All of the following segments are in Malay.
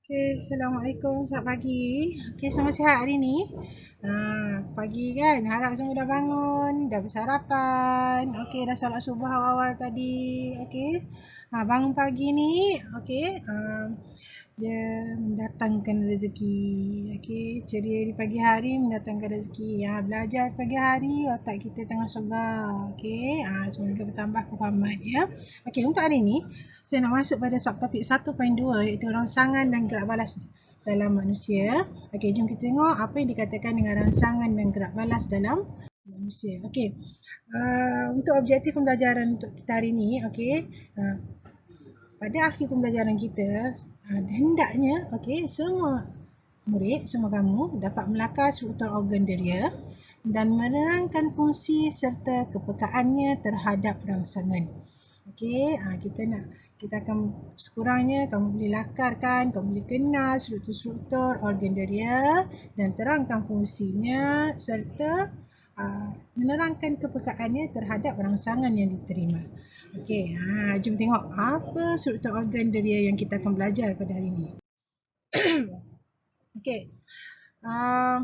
Okey, Assalamualaikum. Selamat pagi. Okey, semua sihat hari ni? Pagi kan? Harap semua dah bangun, dah bersarapan. Okey, dah solat subuh awal-awal tadi. Okey. Bangun pagi ni, okey, dia mendatangkan rezeki. Okey, ceria di pagi hari mendatangkan rezeki. Belajar pagi hari, otak kita tengah segar. Okey, semoga bertambah kefahaman ya. Okey, untuk hari ni saya nak masuk pada subtopik 1.2 iaitu rangsangan dan gerak balas dalam manusia. Okey, jom kita tengok apa yang dikatakan dengan rangsangan dan gerak balas dalam manusia. Okey. Untuk objektif pembelajaran untuk kita hari ni, okey. Pada akhir pembelajaran kita, hendaknya okey, semua murid, semua kamu dapat melakar struktur organ deria dan menerangkan fungsi serta kepekaannya terhadap rangsangan. Okey, kita akan sekurangnya kamu boleh lakarkan, kamu boleh kenal struktur-struktur organ deria dan terangkan fungsinya serta menerangkan kepekaannya terhadap rangsangan yang diterima. Okey, jom tengok apa struktur organ deria yang kita akan belajar pada hari ini. Okey.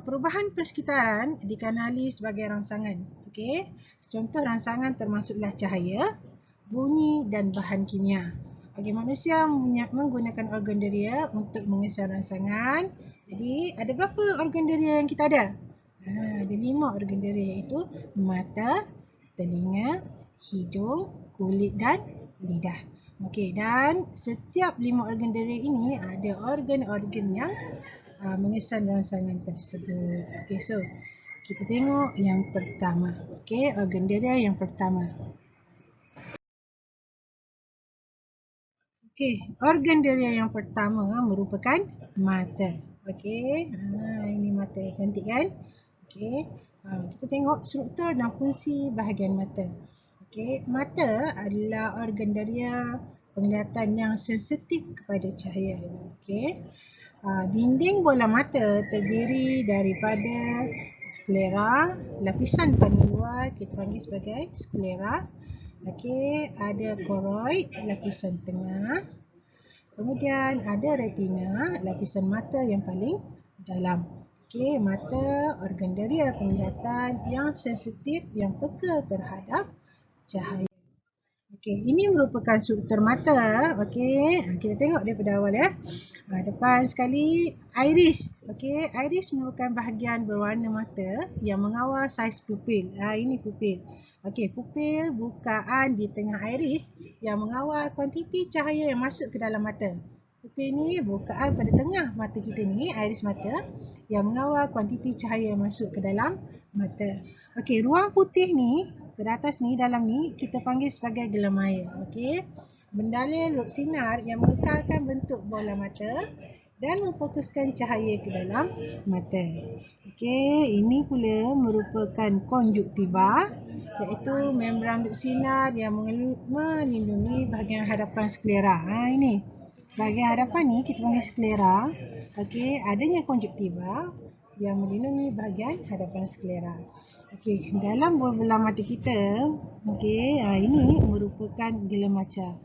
Perubahan persekitaran dikenali sebagai rangsangan. Okey. Contoh rangsangan termasuklah cahaya, bunyi dan bahan kimia. Okey, manusia menggunakan organ deria untuk mengesan rangsangan. Jadi, ada berapa organ deria yang kita ada? Ada 5 organ deria iaitu mata, telinga, hidung, kulit dan lidah. Okey, dan setiap 5 organ deria ini ada organ-organ yang mengesan rangsangan tersebut. Okey, so kita tengok yang pertama. Okey, organ deria yang pertama. Okey, organ deria yang pertama merupakan mata. Okey, ini mata. Cantik kan? Okey, kita tengok struktur dan fungsi bahagian mata. Okey, mata adalah organ deria penglihatan yang sensitif kepada cahaya. Okey, dinding bola mata terdiri daripada sklera, lapisan paling luar kita panggil sebagai sklera. Okey, ada koroid, lapisan tengah. Kemudian ada retina, lapisan mata yang paling dalam. Okey, mata organ deria penglihatan yang sensitif, yang peka terhadap cahaya. Okey, ini merupakan struktur mata. Okey, kita tengok daripada awal ya. Depan sekali iris. Okey, iris merupakan bahagian berwarna mata yang mengawal saiz pupil. Ini pupil. Okey, pupil bukaan di tengah iris yang mengawal kuantiti cahaya yang masuk ke dalam mata. Pupil ni bukaan pada tengah mata kita ni, iris mata yang mengawal kuantiti cahaya yang masuk ke dalam mata. Okey, ruang putih ni pada atas ni, dalam ni kita panggil sebagai gelam air. Okey. Bendalil lob sinar yang mengekalkan bentuk bola mata dan memfokuskan cahaya ke dalam mata. Okey, ini pula merupakan konjuktiva iaitu membran lob sinar yang melindungi bahagian hadapan sklera. Ini. Bahagian hadapan ni kita panggil sklera. Okey, adanya konjuktiva yang melindungi bahagian hadapan sklera. Okey, dalam bola mata kita, okey, ini merupakan gelam maca.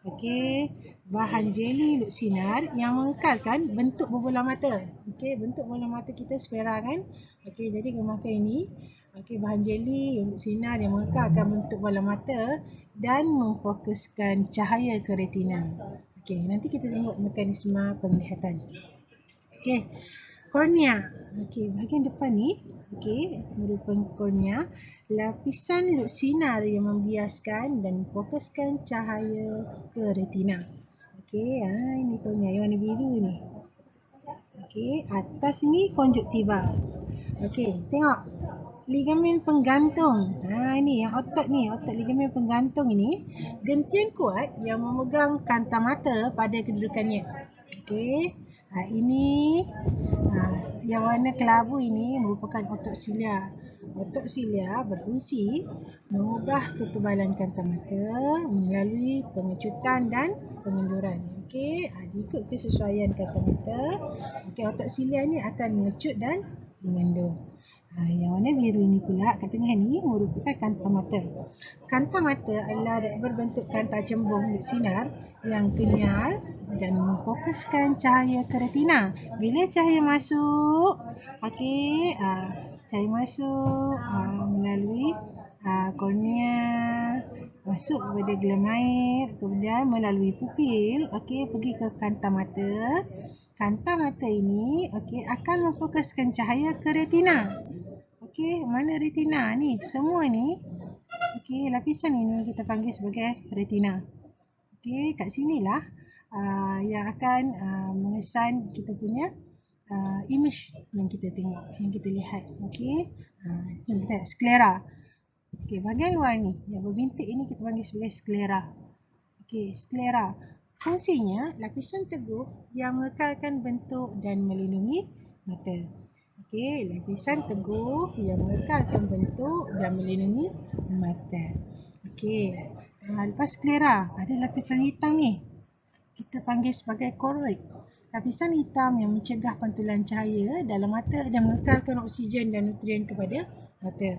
Okey, bahan jeli lob sinar yang mengekalkan bentuk bola mata. Okey, bentuk bola mata kita sfera kan? Okey, jadi memakai ini. Okey, bahan jeli lob sinar yang mengekalkan bentuk bola mata dan memfokuskan cahaya ke retina. Okey, nanti kita tengok mekanisme penglihatan. Okey, kornea. Okey, bahagian depan ni, okey, merupakan kornea, lapisan lob sinar yang membiaskan dan fokuskan cahaya ke retina. Okey, ini kornea yang warna biru ni. Okey, atas ni konjuktiva. Okey, tengok ligamen penggantung. Ini yang otot ni, otot ligamen penggantung ini gentian kuat yang memegang kanta mata pada kedudukannya. Okey, ini yang warna kelabu ini merupakan otot silia. Otot silia berfungsi mengubah ketebalan kanta mata melalui pengecutan dan pengenduran. Okey, diikut kesesuaian kanta mata. Okey, otot silia ni akan mengecut dan mengendur. Yang warna biru ni pula kat tengah ni merupakan kanta mata. Kanta mata adalah berbentuk kanta cembung lob sinar yang kenyal dan memfokuskan cahaya ke retina. Bila cahaya masuk, okey, cahaya masuk melalui kornea, masuk kepada gelam air, kemudian melalui pupil, okey, pergi ke kanta mata. Kanta mata ini akan memfokuskan cahaya ke retina. Okey, mana retina ni? Semua ni, okey, lapisan ini kita panggil sebagai retina. Okey, kat sinilah yang akan mengesan kita punya image yang kita tengok, yang kita lihat. Okey, yang kita sklera. Okey, bahagian luar ni yang berbintik ini kita panggil sebagai sklera. Okey, sklera. Fungsinya lapisan teguh yang mengekalkan bentuk dan melindungi mata. Okey, lapisan teguh yang mengekalkan bentuk dan melindungi mata. Okey, lepas sklera ada lapisan hitam ni. Kita panggil sebagai koroid. Lapisan hitam yang mencegah pantulan cahaya dalam mata dan mengekalkan oksigen dan nutrien kepada mata.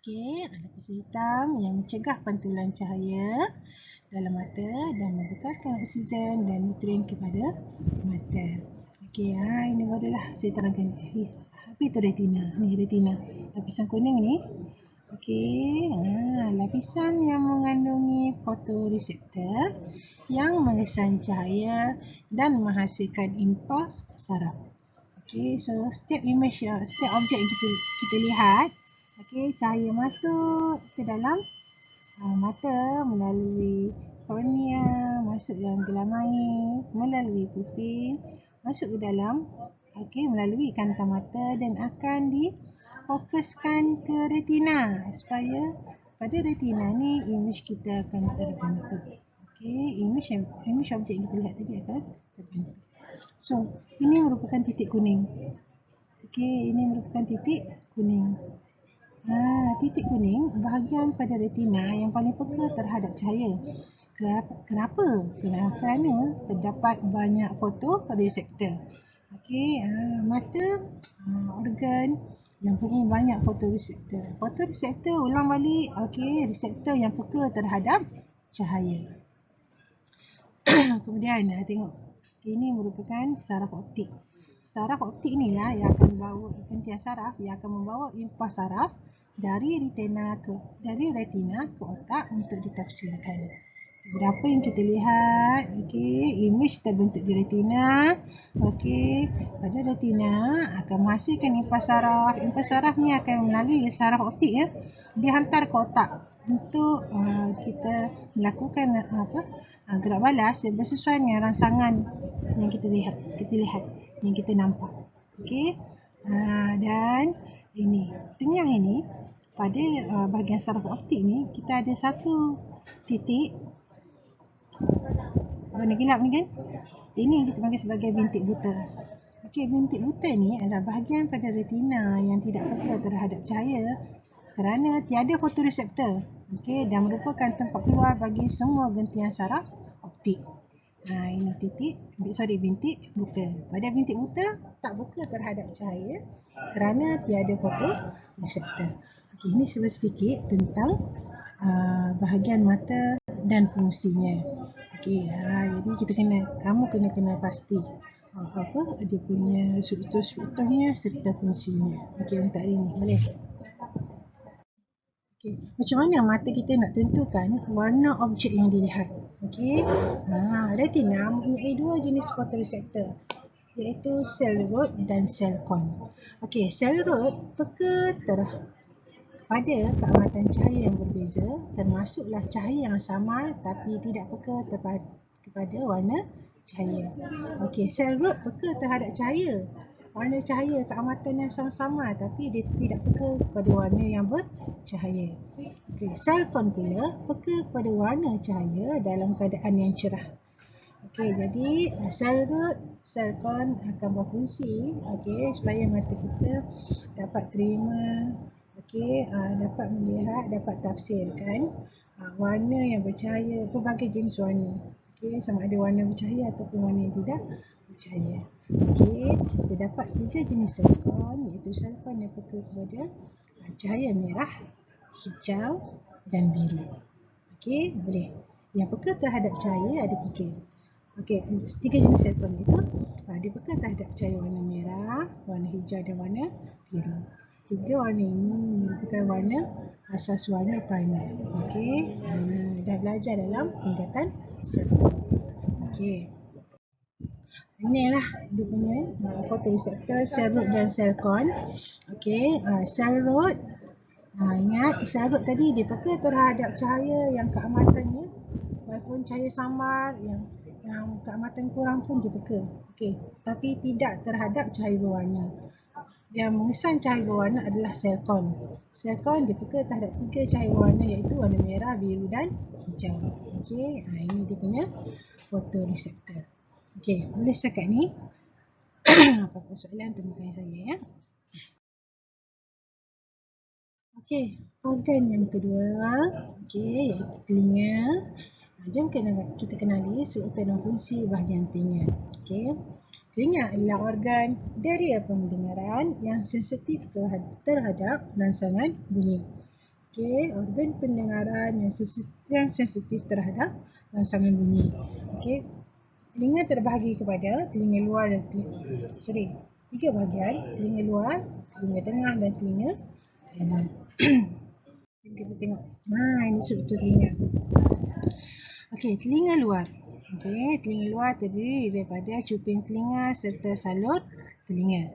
Okey, lapisan hitam yang mencegah pantulan cahaya dalam mata dan mengekalkan oksigen dan nutrien kepada mata. Okey, ini barulah saya terangkan. Apa itu retina? Ni retina. Lapisan kuning ni. Okey, lapisan yang mengandungi fotoreseptor yang mengesan cahaya dan menghasilkan impuls saraf. Okey, so setiap image, setiap objek yang kita lihat, okey, cahaya masuk ke dalam mata melalui kornea, masuk dalam gelam air, melalui pupil, masuk ke dalam, melalui kanta mata dan akan difokuskan ke retina supaya pada retina ni image kita akan terbentuk. Okey, image objek yang kita lihat tadi akan terbentuk. So, ini merupakan titik kuning. Okey, ini merupakan titik kuning. Titik kuning bahagian pada retina yang paling peka terhadap cahaya. Kenapa? Kerana terdapat banyak fotoreseptor. Okey, mata organ yang punya banyak fotoreseptor. Fotoreseptor ulang balik, okey, reseptor yang peka terhadap cahaya. Kemudian tengok, ini merupakan saraf optik. Saraf optik inilah yang akan membawa gentian saraf yang akan membawa impuls saraf dari retina ke otak untuk ditafsirkan. Berapa yang kita lihat, okey, image terbentuk di retina. Okey, pada retina akan menghasilkan impuls saraf. Impuls saraf ni akan melalui saraf optik ya, dihantar ke otak untuk kita melakukan gerak balas yang bersesuaian dengan rangsangan yang kita lihat, yang kita nampak. Okey, dan ini tengah ini pada bahagian saraf optik ni kita ada satu titik warna gelap ni kan. Ini yang kita panggil sebagai bintik buta. Okey, bintik buta ni adalah bahagian pada retina yang tidak peka terhadap cahaya kerana tiada fotoreseptor. Okey, dan merupakan tempat keluar bagi semua gentian saraf optik. Ini bintik buta. Pada bintik buta tak peka terhadap cahaya kerana tiada fotoreseptor. Okey, ini sedikit tentang bahagian mata dan fungsinya. Okey, jadi kamu kena kenal pasti dia punya strukturnya serta fungsinya. Okey, untuk hari ini boleh. Okey, macam mana mata kita nak tentukan warna objek yang dilihat? Okey, retina mempunyai dua jenis fotoreseptor, iaitu sel rod dan sel kon. Okey, sel rod peka pada keamatan cahaya yang berbeza, termasuklah cahaya yang sama tapi tidak peka kepada warna cahaya. Okey, sel rod peka terhadap cahaya, warna cahaya keamatan yang sama-sama tapi dia tidak peka kepada warna yang bercahaya. Okey, sel kon pula peka kepada warna cahaya dalam keadaan yang cerah. Okey, jadi sel rod, sel kon akan berfungsi supaya mata kita dapat terima, dapat melihat, dapat tafsirkan warna yang bercahaya, pelbagai jenis warna. Sama ada warna bercahaya ataupun warna yang tidak bercahaya. Terdapat 3 jenis sel kon, iaitu sel kon yang peka kepada cahaya merah, hijau dan biru. Boleh. yang peka terhadap cahaya ada 3. Okey, 3 jenis selekon itu. Dia peka terhadap cahaya warna merah, warna hijau dan warna biru. 3 warna ini merupakan warna asas warna primer. Okey, dah belajar dalam tingkatan 1. Okey. Inilah dia punya fotoreseptor, sel root dan sel con. Okey, sel root. Ingat sel root tadi dia peka terhadap cahaya yang keamatannya walaupun cahaya samar yang keamatan kurang pun dia peka. Okey, tapi tidak terhadap cahaya berwarna. Yang mengesan cahaya berwarna adalah sel con. Sel con dia peka terhadap 3 cahaya berwarna iaitu warna merah, biru dan hijau. Okey, ini dia punya fotoreseptor. Okey, boleh setakat ni. Apa-apa soalan tentang saya ya. Okey, organ yang kedua, okey, iaitu telinga. Jom kita kenali struktur dan fungsi bahagian telinga. Okey. Telinga adalah organ deria pendengaran yang sensitif terhadap rangsangan bunyi. Okey, organ pendengaran yang sensitif terhadap rangsangan bunyi. Okey. Telinga terbahagi kepada telinga luar dan tiga bahagian, telinga luar, telinga tengah dan telinga dalam. Jom kita tengok. Ini struktur telinga. Okey, telinga luar. Okey, telinga luar terdiri daripada cuping telinga serta salur telinga.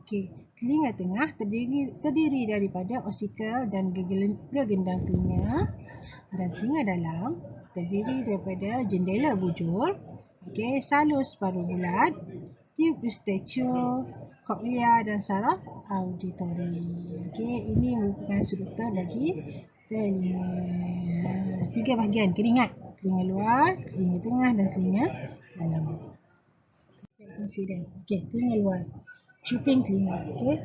Okey, telinga tengah terdiri daripada osikel dan gegendang telinga. Dan telinga dalam terdiri daripada jendela bujur, okey, salus paruh bulat, tube eustachian, cochlea dan saraf auditori. Okey, ini merupakan struktur bagi telinga. 3 bahagian, kena ingat. Telinga luar, telinga tengah dan telinga dalam. Fungsi dia. Okey, telinga luar. Cuping telinga. Okey.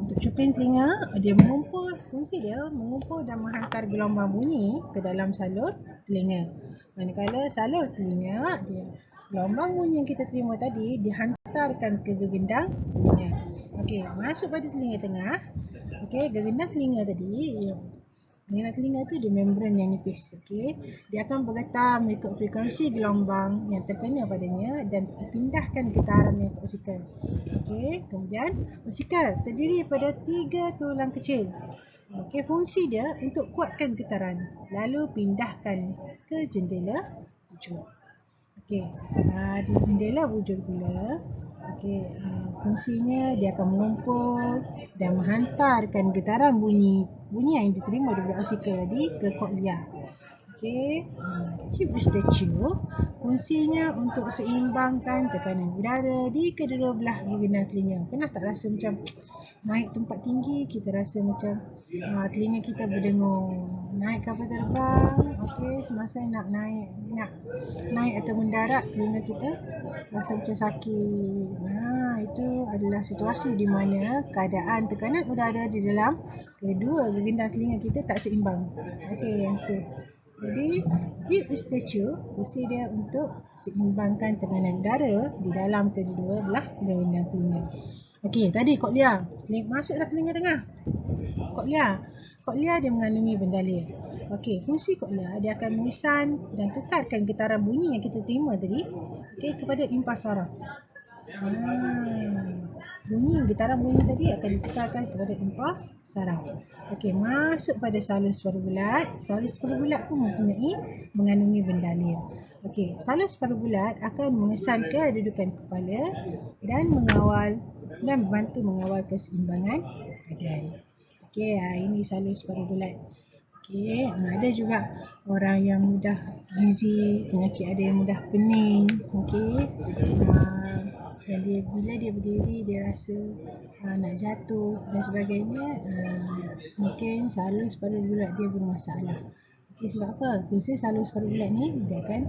Untuk cuping telinga, dia mengumpul, fungsi dia mengumpul dan menghantar gelombang bunyi ke dalam salur telinga. Manakala salur telinga, gelombang bunyi yang kita terima tadi dihantarkan ke gegendang telinga. Okey, masuk pada telinga tengah. Okey, gegendang telinga tadi, gegendang telinga tu dia membran yang nipis. Okey, dia akan bergetar mengikut frekuensi gelombang yang terkena padanya dan pindahkan getarannya ke osikel. Okey, kemudian osikel terdiri daripada 3 tulang kecil. Okey, fungsi dia untuk kuatkan getaran lalu pindahkan ke jendela bujur. Okey, di jendela bujur pula, okey, fungsinya dia akan mengumpul dan menghantarkan getaran bunyi yang diterima daripada osikel tadi ke cochlea. Okey, tube eustachian fungsinya untuk seimbangkan tekanan udara di kedua belah gegendang telinga. Pernah tak rasa macam naik tempat tinggi, kita rasa macam telinga kita berdengung. Naik kapal terbang, okey, semasa nak naik atau mendarat, telinga kita rasa macam sakit. Itu adalah situasi di mana keadaan tekanan udara di dalam kedua gegendang telinga kita tak seimbang. Okey, yang tu. Jadi, tube eustachian fungsi dia untuk seimbangkan tekanan udara di dalam kedua belah gegendang telinga. Okey, tadi cochlea. Masuklah telinga tengah. Cochlea dia mengandungi bendalir. Okey, fungsi cochlea dia akan mengesan dan tukarkan getaran bunyi yang kita terima tadi, okey, kepada impas saraf. Getaran bunyi tadi akan ditukarkan kepada impas saraf. Okey, masuk pada salus paruh bulat. Salus paruh bulat pun mengandungi bendalir. Okey, salus paruh bulat akan mengesan kedudukan kepala dan membantu mengawal keseimbangan badan. Okey, ini salus paruh bulat. Okey, ada juga orang yang mudah gizi, penyakit ada yang mudah pening. Okey, dan bila dia berdiri dia rasa nak jatuh dan sebagainya, mungkin salus paruh bulat dia bermasalah. Okey, sebab apa? Fungsi salus paruh bulat ni dia akan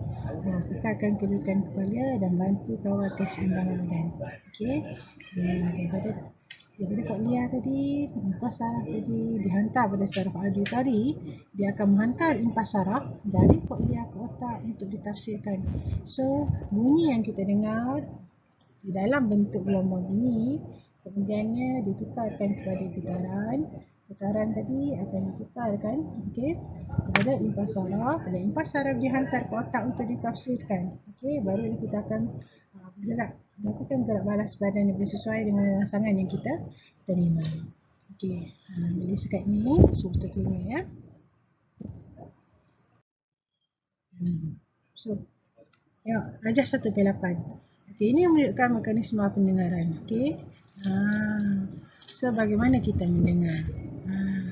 tekarkan kedudukan kepala dan bantu kawal keseimbangan badan. Okey, daripada cochlea tadi, impas saraf tadi dihantar pada saraf auditori, dia akan menghantar impas saraf dari cochlea ke otak untuk ditafsirkan. So, bunyi yang kita dengar di dalam bentuk gelombang bunyi, kemudiannya ditukarkan kepada getaran Getaran tadi akan ditukarkan, okey, kepada impas saraf, dan impas saraf dihantar ke otak untuk ditafsirkan. Okey, baru kita akan melakukan gerak balas badan yang sesuai dengan rangsangan yang kita terima. Okey, jadi sekat ini struktur telinga ya. So, tengok rajah 1/8. Okey, ini menunjukkan mekanisme pendengaran. Okey. So bagaimana kita mendengar?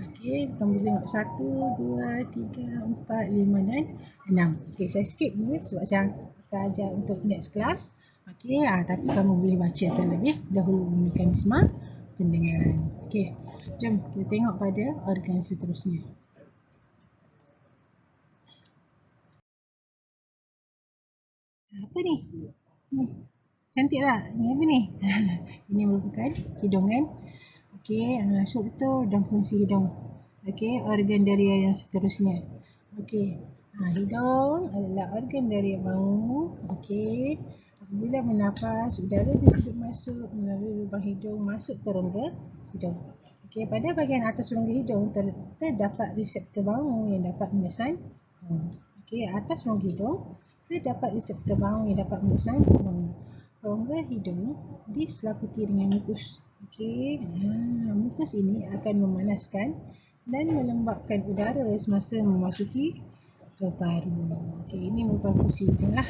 Okey, kamu tengok 1, 2, 3, 4, 5 dan 6. Okey, saya skip ni sebab saya akan ajar untuk next class. Okey, tapi kamu boleh baca terlebih dahulu mekanisme pendengaran. Okey, jom kita tengok pada organ seterusnya. Apa ni? Cantik tak? Ini apa ni? Ini merupakan hidung kan? Okey, struktur dan fungsi hidung. Okey, organ daria yang seterusnya. Okey, hidung adalah organ daria mahu. Okey, apabila bernafas, udara disedut masuk melalui lubang hidung masuk ke rongga hidung. Okey, pada bahagian atas rongga hidung terdapat reseptor bau yang dapat mengesan bau. Okey, atas rongga hidung terdapat reseptor bau yang dapat mengesan bau. Rongga hidung diselaputi dengan mukus. Okey, mukus ini akan memanaskan dan melembabkan udara semasa memasuki paru-paru. Okey, ini merupakan fungsi hidung lah.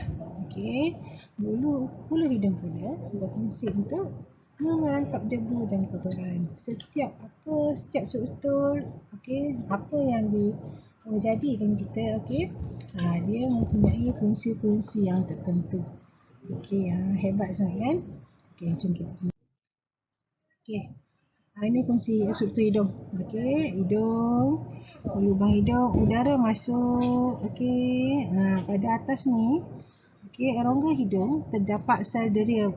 Okey, bulu hidung pula berfungsi untuk merangkap debu dan kotoran. Setiap struktur, okey, apa yang menjadikan kita, okey, dia mempunyai fungsi-fungsi yang tertentu. Okey, hebat sangat kan? Okey, jom kita tengok. Okey, ini fungsi struktur hidung. Okey, hidung, lubang hidung, udara masuk. Okey, pada atas ni, okey, rongga hidung terdapat sel deria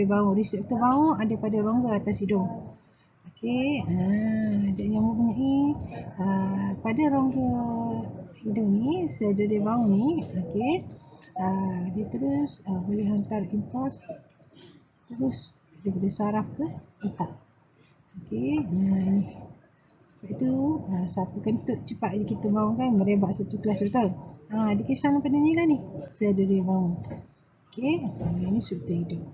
bau. Reseptor bau ada pada rongga atas hidung. Okey, dan yang mempunyai pada rongga hidung ni, sel deria bau ni, okey, dia terus boleh hantar impas terus daripada saraf ke otak. Okey, ni. Lepas tu, siapa kentut cepat kita bau kan, merebak satu kelas betul. Dia kisah pada ni lah ni, sel deria bau. Okey, ini struktur hidung.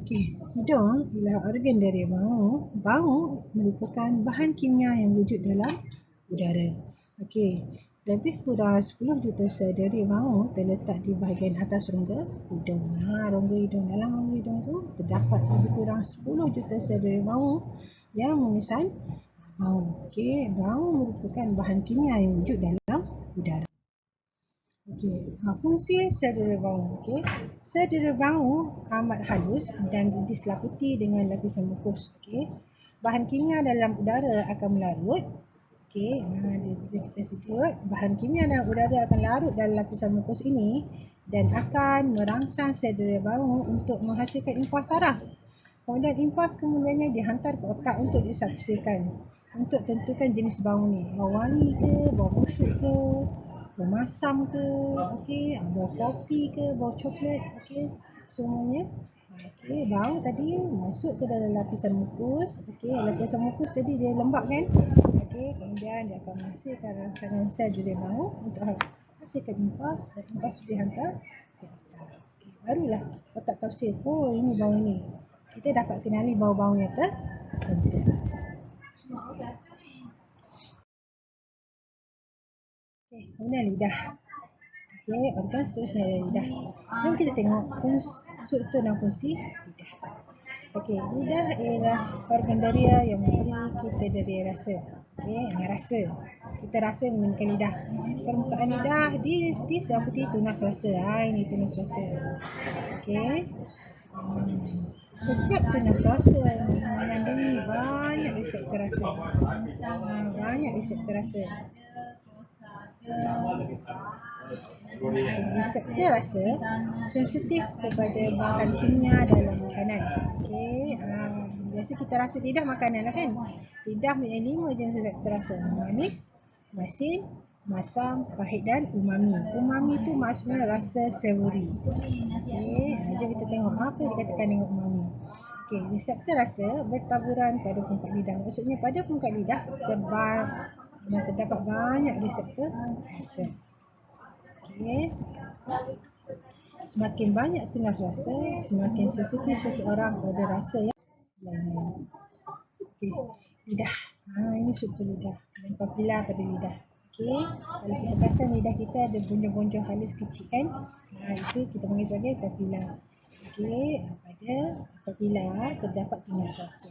Okey, hidung ialah organ deria bau. Bau merupakan bahan kimia yang wujud dalam udara. Okey, lebih kurang 10 juta sel deria bau terletak di bahagian atas rongga hidung. Rongga hidung, dalam rongga hidung tu terdapat lebih kurang 10 juta sel deria bau yang mengesan bau. Okey, bau merupakan bahan kimia yang wujud dalam udara. Okey, fungsi sel deria bau. Okey, sel deria bau amat halus dan diselaputi dengan lapisan mukus. Okey, bahan kimia dalam udara akan melarut. Okey, kita sebut bahan kimia dalam udara akan larut dalam lapisan mukus ini dan akan merangsang sel deria bau untuk menghasilkan impas saraf. Kemudian impas kemudiannya dihantar ke otak untuk ditafsirkan untuk tentukan jenis bau ni. Bau wangi ke, bau busuk ke, bau masam ke, okey, bau kopi ke, bau coklat, okey, semuanya. Okey, bau tadi masuk ke dalam lapisan mukus. Okey, lapisan mukus tadi dia lembap kan? Okey, kemudian dia akan menghasilkan rangsangan sel deria bau untuk hasilkan impas dan impas dihantar ke otak. Okay, barulah otak tafsir, oh ini bau ni. Kita dapat kenali bau-bau yang tertentu. Okey, kemudian lidah. Okey, organ seterusnya adalah lidah. Jom kita tengok struktur dan fungsi lidah. Okey, lidah ialah organ daria yang memberi kita deria rasa. Okey, rasa. Kita rasa menggunakan lidah. Permukaan lidah diseliputi tunas rasa. Ini tunas rasa. Okey. Setiap tunas rasa mengandungi banyak reseptor rasa. Banyak reseptor rasa. Reseptor rasa sensitif kepada bahan kimia dalam makanan. Okey, biasa kita rasa lidah makanan lah kan. Lidah mempunyai 5 jenis reseptor rasa. Manis, masin, masam, pahit dan umami. Umami tu maksudnya rasa savory. Okey, jom kita tengok apa yang dikatakan dengan umami. Okey, reseptor rasa bertaburan pada pungkat lidah. Maksudnya pada pungkat lidah terdapat banyak reseptor rasa. Okey. Semakin banyak tunas rasa, semakin sensitif seseorang pada rasa yang lain. Okey, lidah. Ini struktur lidah dan papila pada lidah. Okey, kalau kita perasan lidah kita ada bonjol-bonjol halus kecil kan? Itu kita panggil sebagai papila. Okey, pada papila terdapat tunas rasa.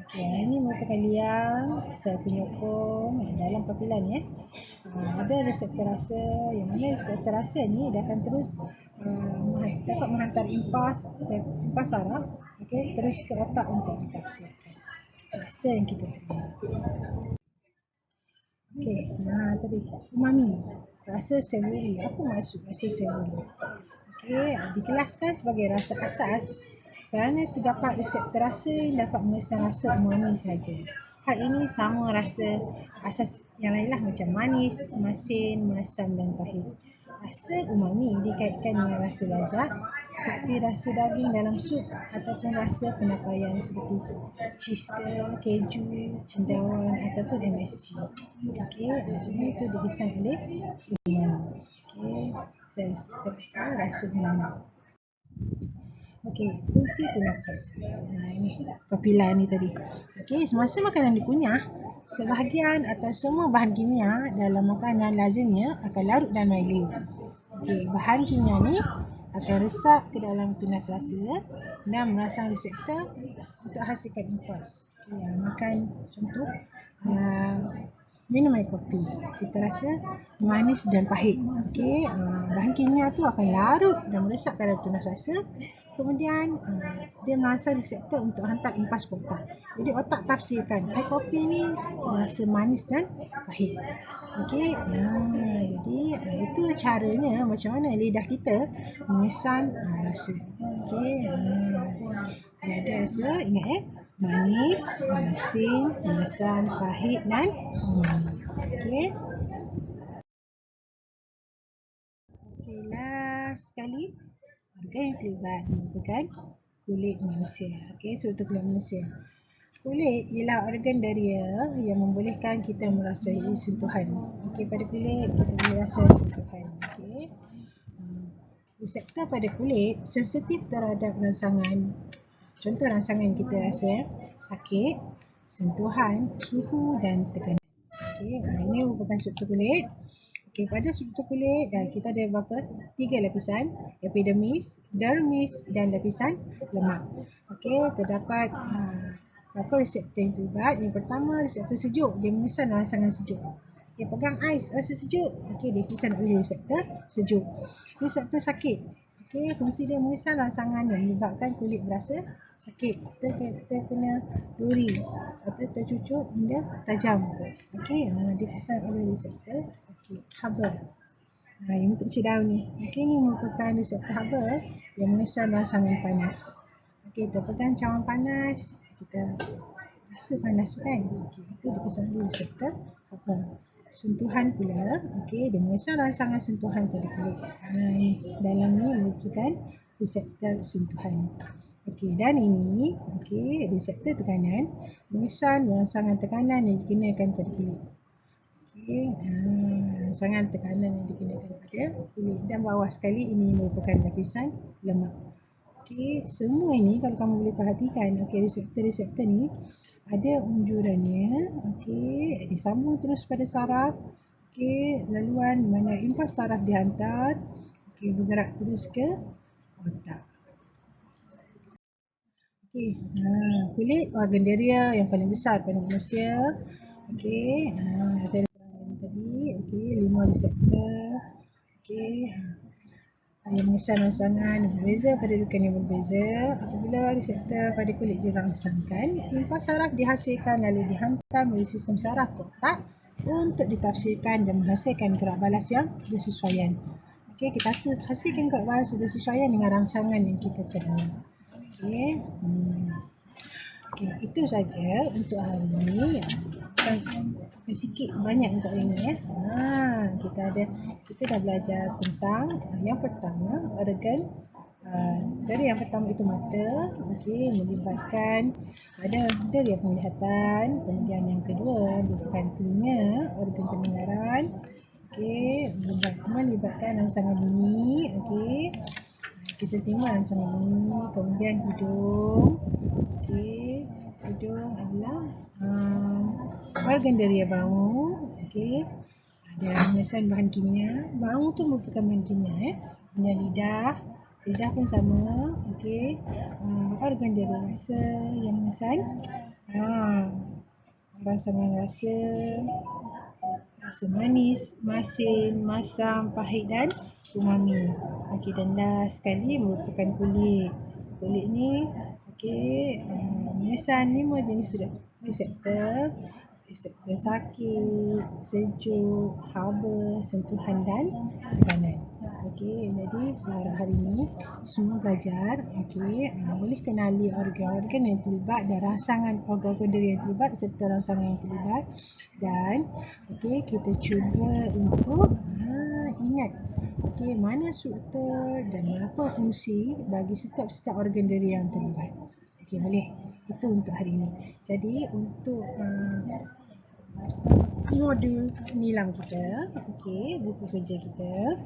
Okey, ini merupakan liang sel penyokong dalam papila ni. Ada reseptor rasa, yang mana reseptor rasa ni dia akan terus dapat menghantar impas saraf, okey, terus ke otak untuk ditafsirkan rasa yang kita terima. Okey, tadi umami, rasa seluri. Apa maksud rasa seluri? Okey, dikelaskan sebagai rasa asas kerana terdapat reseptor rasa yang dapat mengesan rasa umami sahaja. Hal ini sama rasa asas yang lainlah macam manis, masin, masam dan pahit. Rasa umami dikaitkan dengan rasa lazat seperti rasa daging dalam sup ataupun rasa penapaian seperti cheese ke, keju, cendawan ataupun MSG. Okey, maksudnya itu dikesan oleh umami. Okey, terasa rasa umami. Okey, fungsi tunas rasa. Ini papila ni tadi. Okey, semasa makanan dikunyah, sebahagian atau semua bahan kimia dalam makanan lazimnya akan larut dan myelin. Okey, bahan kimia ni akan resap ke dalam tunas rasa dan merangsang reseptor untuk hasilkan impuls. Okey, makan contoh minum air kopi, kita rasa manis dan pahit. Okey, bahan kimia tu akan larut dan meresap ke dalam tunas rasa. Kemudian dia merangsang reseptor untuk hantar impas ke otak. Jadi otak tafsirkan air kopi ni rasa manis dan pahit. Okey, jadi itu caranya macam mana lidah kita mengesan rasa. Okey, ada rasa, ingat manis, masin, masam, pahit dan umami. Okey. Okey, last sekali. Organ yang terlibat merupakan kulit manusia. Okey, struktur kulit manusia. Kulit ialah organ daria yang membolehkan kita merasai sentuhan. Okey, pada kulit kita boleh rasa sentuhan. Okey. Reseptor pada kulit sensitif terhadap rangsangan. Contoh rangsangan kita rasa sakit, sentuhan, suhu dan tekanan. Okey, ini merupakan struktur kulit. Okey, pada struktur kulit kita ada berapa? 3 lapisan, epidermis, dermis dan lapisan lemak. Okey, terdapat berapa reseptor yang terlibat? Yang pertama, reseptor sejuk, dia mengesan rangsangan sejuk. Okey, pegang ais rasa sejuk. Okey, dia dikesan oleh reseptor sejuk. Reseptor sakit. Okey, fungsi dia mengesan rangsangan yang menyebabkan kulit berasa sakit. Terkena duri atau tercucuk benda tajam. Okey, dikesan oleh reseptor sakit. Haba. Yang untuk kecil daun ni. Okey, ni merupakan reseptor haba yang mengesan rangsangan panas. Okey, terpegang cawan panas, kita rasa panas tu kan. Okey, itu dikesan oleh reseptor haba. Sentuhan pula, okey, dia mengesan rangsangan sentuhan pada kulit. Dalam ni merupakan reseptor sentuhan. Okey, dan ini okey, reseptor tekanan mengesan rangsangan tekanan yang dikenakan pada kulit. Okey, rangsangan tekanan yang dikenakan pada kulit. Dan bawah sekali ini merupakan lapisan lemak. Okey, semua ini kalau kamu boleh perhatikan, okey, reseptor-reseptor ni ada unjurannya. Okey, disambung terus pada saraf. Okey, laluan mana impas saraf dihantar, okey, bergerak terus ke otak. Okey, kulit organ daria yang paling besar pada manusia. Okey, saya dah terangkan tadi. Okey, 5 reseptor. Okey, yang mengesan rangsangan berbeza pada kedudukan yang berbeza. Apabila reseptor pada kulit dirangsangkan, impas saraf dihasilkan lalu dihantar melalui sistem saraf ke otak untuk ditafsirkan dan menghasilkan gerak balas yang bersesuaian. Okey, kita hasilkan gerak balas bersesuaian dengan rangsangan yang kita terima. Okey. Okey, itu saja untuk hari ini. Sikit banyak untuk hari ini ya. Kita dah belajar tentang yang pertama organ Dari yang pertama itu mata, okey, melibatkan dari penglihatan. Kemudian yang kedua merupakan telinga, organ pendengaran. Okey, melibatkan rangsangan bunyi. Okey, kita tengok rangsangan bunyi. Kemudian hidung. Okey, hidung adalah organ deria bau. Okey, ada mengesan bahan kimia. Bau tu merupakan bahan kimia. Kemudian lidah pun sama. Okey, organ deria rasa yang mengesan rangsangan rasa, rasa manis, masin, masam, pahit dan umami. Okey, dan last sekali merupakan kulit. Kulit ni okey, mengesan 5 jenis reseptor. Reseptor sakit, sejuk, haba, sentuhan dan tekanan. Okey, jadi seharap hari ini semua belajar. Okey, boleh kenali organ-organ yang terlibat dan rangsangan organ-organ diri yang terlibat serta rangsangan yang terlibat. Dan okey, kita cuba untuk ingat okey, mana struktur dan apa fungsi bagi setiap organ diri yang terlibat. Okey, boleh. Itu untuk hari ini. Jadi untuk modul nilam kita, okey, buku kerja kita,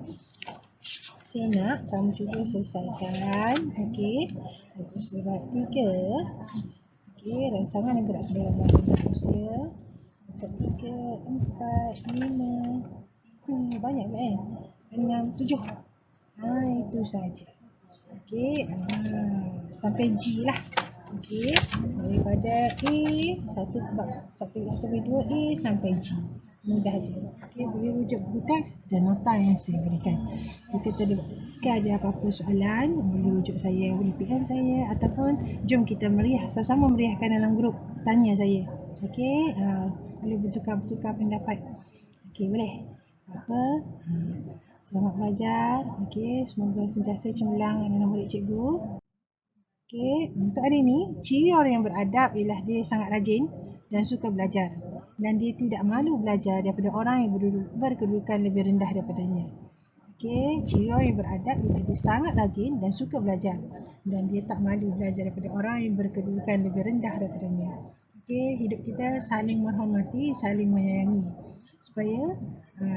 saya nak kamu cuba selesaikan. Okey, buku surat 3. Okey, rangsangan dan gerak sebarang badan manusia. Surat 3, 4, 5, banyak kan? 6, 7. Itu saja. Okey, sampai G lah. Okey, daripada A sampai 2A sampai G. Mudah je. Okey, boleh rujuk buku teks dan nota yang saya berikan. Jika ada apa-apa soalan, boleh rujuk saya, boleh PM saya ataupun jom kita meriah, sama-sama meriahkan dalam grup. Tanya saya. Okey, boleh bertukar pendapat. Okey, boleh. Selamat belajar. Okey, semoga sentiasa cemerlang dalam murid cikgu. Okey, untuk hari ini, ciri orang yang beradab ialah dia sangat rajin dan suka belajar. Dan dia tidak malu belajar daripada orang yang berkedudukan lebih rendah daripadanya. Okey, ciri orang yang beradab ialah dia sangat rajin dan suka belajar. Dan dia tak malu belajar daripada orang yang berkedudukan lebih rendah daripadanya. Okey, hidup kita saling menghormati, saling menyayangi. Supaya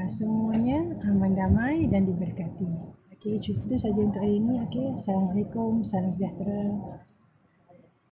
semuanya aman, damai dan diberkati. Okey, itu saja untuk hari ini. Okey, Assalamualaikum, salam sejahtera.